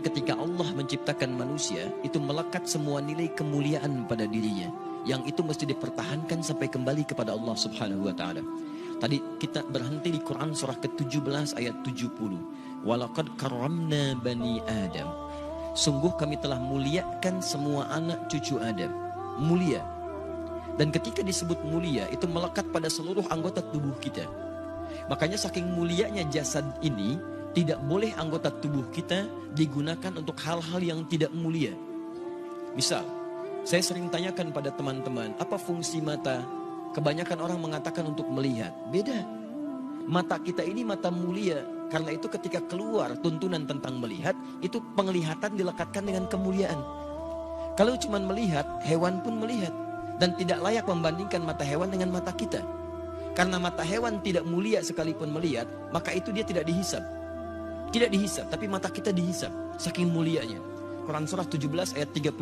ketika Allah menciptakan manusia, itu melekat semua nilai kemuliaan pada dirinya, yang itu mesti dipertahankan sampai kembali kepada Allah Subhanahu wa taala. Tadi kita berhenti di Quran surah ke-17 ayat 70. Walaqad karramna bani Adam. Sungguh kami telah muliakan semua anak cucu Adam. Mulia. Dan ketika disebut mulia, itu melekat pada seluruh anggota tubuh kita. Makanya saking mulianya jasad ini, tidak boleh anggota tubuh kita digunakan untuk hal-hal yang tidak mulia. Misal, saya sering tanyakan pada teman-teman, apa fungsi mata? Kebanyakan orang mengatakan untuk melihat. Beda. Mata kita ini mata mulia. Karena itu ketika keluar tuntunan tentang melihat, itu penglihatan dilekatkan dengan kemuliaan. Kalau cuma melihat, hewan pun melihat. Dan tidak layak membandingkan mata hewan dengan mata kita. Karena mata hewan tidak mulia sekalipun melihat, maka itu dia tidak dihisab. Tidak dihisab, tapi mata kita dihisab. Saking mulianya. Quran surah 17 ayat 36.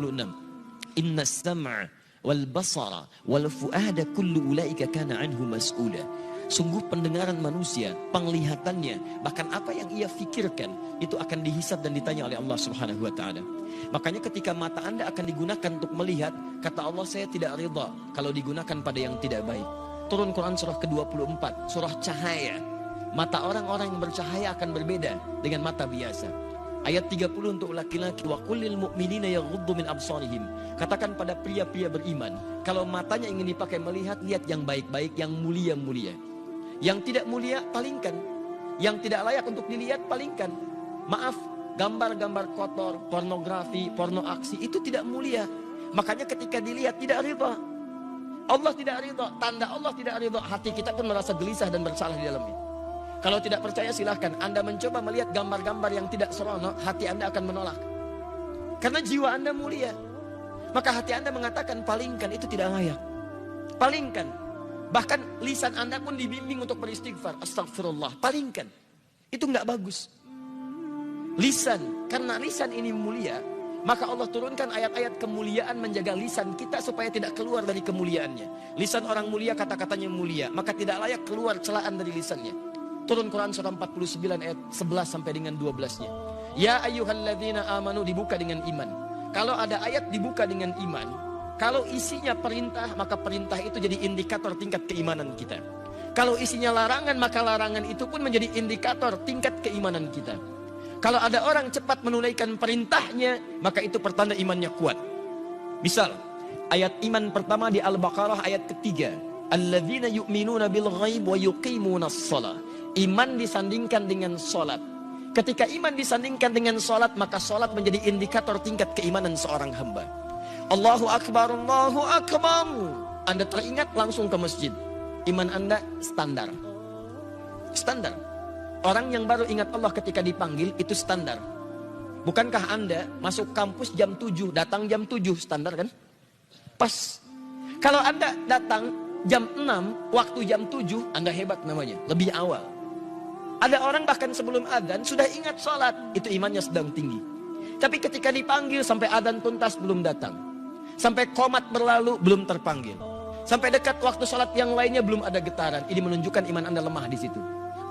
Inna sam'a wal basara wal fu'ada kullu ulaika kana anhu mas'ula. Sungguh pendengaran manusia, penglihatannya, bahkan apa yang ia fikirkan, itu akan dihisab dan ditanya oleh Allah Subhanahu wa taala. Makanya ketika mata Anda akan digunakan untuk melihat, kata Allah, saya tidak ridha kalau digunakan pada yang tidak baik. Turun Quran surah ke-24, surah cahaya. Mata orang-orang yang bercahaya akan berbeda dengan mata biasa. Ayat 30 untuk laki-laki, wa qulil mu'minina yaghuddu min absarihim. Katakan pada pria-pria beriman, kalau matanya ingin dipakai melihat, lihat yang baik-baik, yang mulia-mulia. Yang tidak mulia, palingkan. Yang tidak layak untuk dilihat, palingkan. Maaf, gambar-gambar kotor, pornografi, porno aksi, itu tidak mulia. Makanya ketika dilihat tidak ridha. Allah tidak ridha, tanda Allah tidak ridha, hati kita pun merasa gelisah dan bersalah di dalamnya. Kalau tidak percaya silahkan Anda mencoba melihat gambar-gambar yang tidak seronok, hati Anda akan menolak. Karena jiwa Anda mulia. Maka hati Anda mengatakan palingkan, itu tidak layak. Palingkan. Bahkan lisan Anda pun dibimbing untuk beristighfar. Astagfirullah, palingkan. Itu nggak bagus. Lisan, karena lisan ini mulia, maka Allah turunkan ayat-ayat kemuliaan menjaga lisan kita supaya tidak keluar dari kemuliaannya. Lisan orang mulia kata-katanya mulia, maka tidak layak keluar celaan dari lisannya. Turun Quran surah 49 ayat 11 sampai dengan 12-nya. Ya ayyuhalladzina amanu, dibuka dengan iman. Kalau ada ayat dibuka dengan iman, kalau isinya perintah, maka perintah itu jadi indikator tingkat keimanan kita. Kalau isinya larangan, maka larangan itu pun menjadi indikator tingkat keimanan kita. Kalau ada orang cepat menunaikan perintahnya, maka itu pertanda imannya kuat. Misal, ayat iman pertama di Al-Baqarah ayat ketiga. Alladzina yu'minuna bil ghaib wa yuqimunas shalah. Iman disandingkan dengan sholat. Ketika iman disandingkan dengan sholat, maka sholat menjadi indikator tingkat keimanan seorang hamba. Allahu Akbar, Allahu Akbar. Anda teringat langsung ke masjid. Iman Anda standar. Standar. Orang yang baru ingat Allah ketika dipanggil, itu standar. Bukankah Anda masuk kampus jam 7, datang jam 7, standar kan? Pas. Kalau Anda datang jam 6, waktu jam 7, Anda hebat namanya, lebih awal. Ada orang bahkan sebelum adzan sudah ingat sholat, itu imannya sedang tinggi. Tapi ketika dipanggil sampai adzan tuntas belum datang. Sampai qomat berlalu belum terpanggil. Sampai dekat waktu sholat yang lainnya belum ada getaran. Ini menunjukkan iman Anda lemah di situ.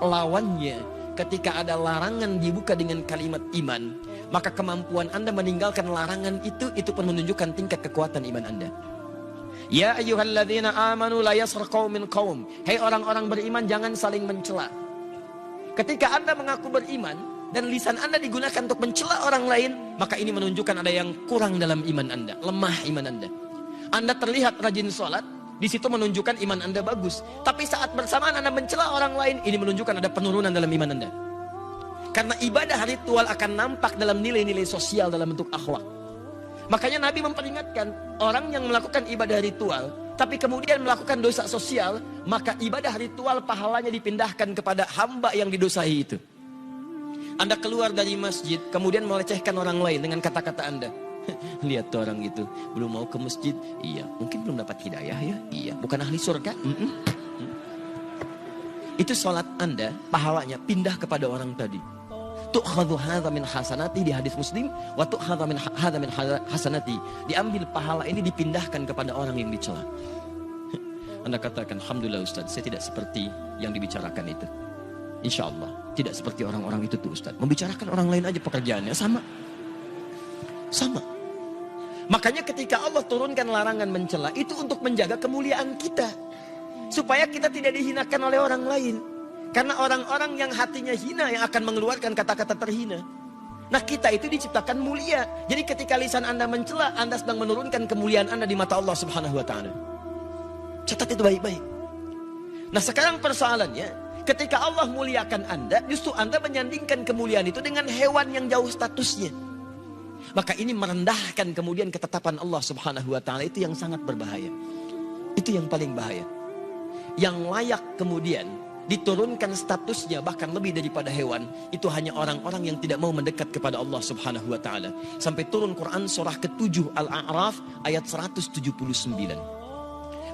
Lawannya, ketika ada larangan dibuka dengan kalimat iman, maka kemampuan Anda meninggalkan larangan itu pun menunjukkan tingkat kekuatan iman Anda. Ya ayyuhalladzina amanu la yaskhar qaumin qaum. Hei orang-orang beriman, jangan saling mencela. Ketika Anda mengaku beriman dan lisan Anda digunakan untuk mencela orang lain, maka ini menunjukkan ada yang kurang dalam iman Anda, lemah iman Anda. Anda terlihat rajin sholat, di situ menunjukkan iman Anda bagus. Tapi saat bersamaan Anda mencela orang lain, ini menunjukkan ada penurunan dalam iman Anda. Karena ibadah ritual akan nampak dalam nilai-nilai sosial dalam bentuk akhlak. Makanya Nabi memperingatkan orang yang melakukan ibadah ritual tapi kemudian melakukan dosa sosial, maka ibadah ritual pahalanya dipindahkan kepada hamba yang didosai itu. Anda keluar dari masjid kemudian melecehkan orang lain dengan kata-kata Anda. Lihat tuh orang itu, belum mau ke masjid. Iya, mungkin belum dapat hidayah ya. Iya, bukan ahli surga. Itu sholat Anda, pahalanya pindah kepada orang tadi. Tu'khadhu hadza min hasanati di hadis Muslim, wa tu'khadhu min hadza min hasanati. Diambil pahala ini dipindahkan kepada orang yang dicela. Anda katakan, alhamdulillah Ustaz, saya tidak seperti yang dibicarakan itu. Insya Allah tidak seperti orang-orang itu tuh Ustaz. Membicarakan orang lain aja pekerjaannya sama. Sama. Makanya ketika Allah turunkan larangan mencela, itu untuk menjaga kemuliaan kita. Supaya kita tidak dihinakan oleh orang lain. Karena orang-orang yang hatinya hina yang akan mengeluarkan kata-kata terhina. Nah, kita itu diciptakan mulia. Jadi ketika lisan Anda mencela, Anda sedang menurunkan kemuliaan Anda di mata Allah Subhanahu wa taala. Catat itu baik-baik. Nah, sekarang persoalannya, ketika Allah muliakan Anda, justru Anda menyandingkan kemuliaan itu dengan hewan yang jauh statusnya. Maka ini merendahkan kemudian ketetapan Allah Subhanahu wa taala, itu yang sangat berbahaya. Itu yang paling bahaya. Yang layak kemudian diturunkan statusnya bahkan lebih daripada hewan, itu hanya orang-orang yang tidak mau mendekat kepada Allah Subhanahu wa taala. Sampai turun Quran surah ke-7 Al-A'raf ayat 179.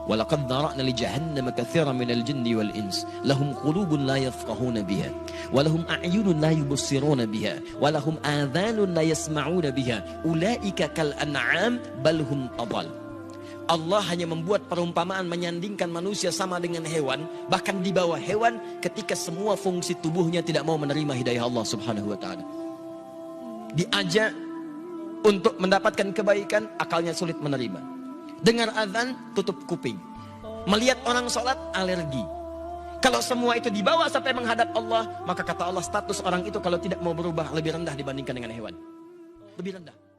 Walaqad dhara'na li jahannam katsiran minal jinni wal ins lahum qulubun la yafqahuna biha wa lahum a'yunun la yubsiruna biha wa lahum adhanun la yasma'una biha ulaika kal an'am bal hum adall. Allah hanya membuat perumpamaan menyandingkan manusia sama dengan hewan, bahkan di bawah hewan ketika semua fungsi tubuhnya tidak mau menerima hidayah Allah Subhanahu wa taala. Diajak untuk mendapatkan kebaikan, akalnya sulit menerima. Dengar azan, tutup kuping. Melihat orang sholat, alergi. Kalau semua itu dibawa sampai menghadap Allah, maka kata Allah status orang itu kalau tidak mau berubah lebih rendah dibandingkan dengan hewan. Lebih rendah.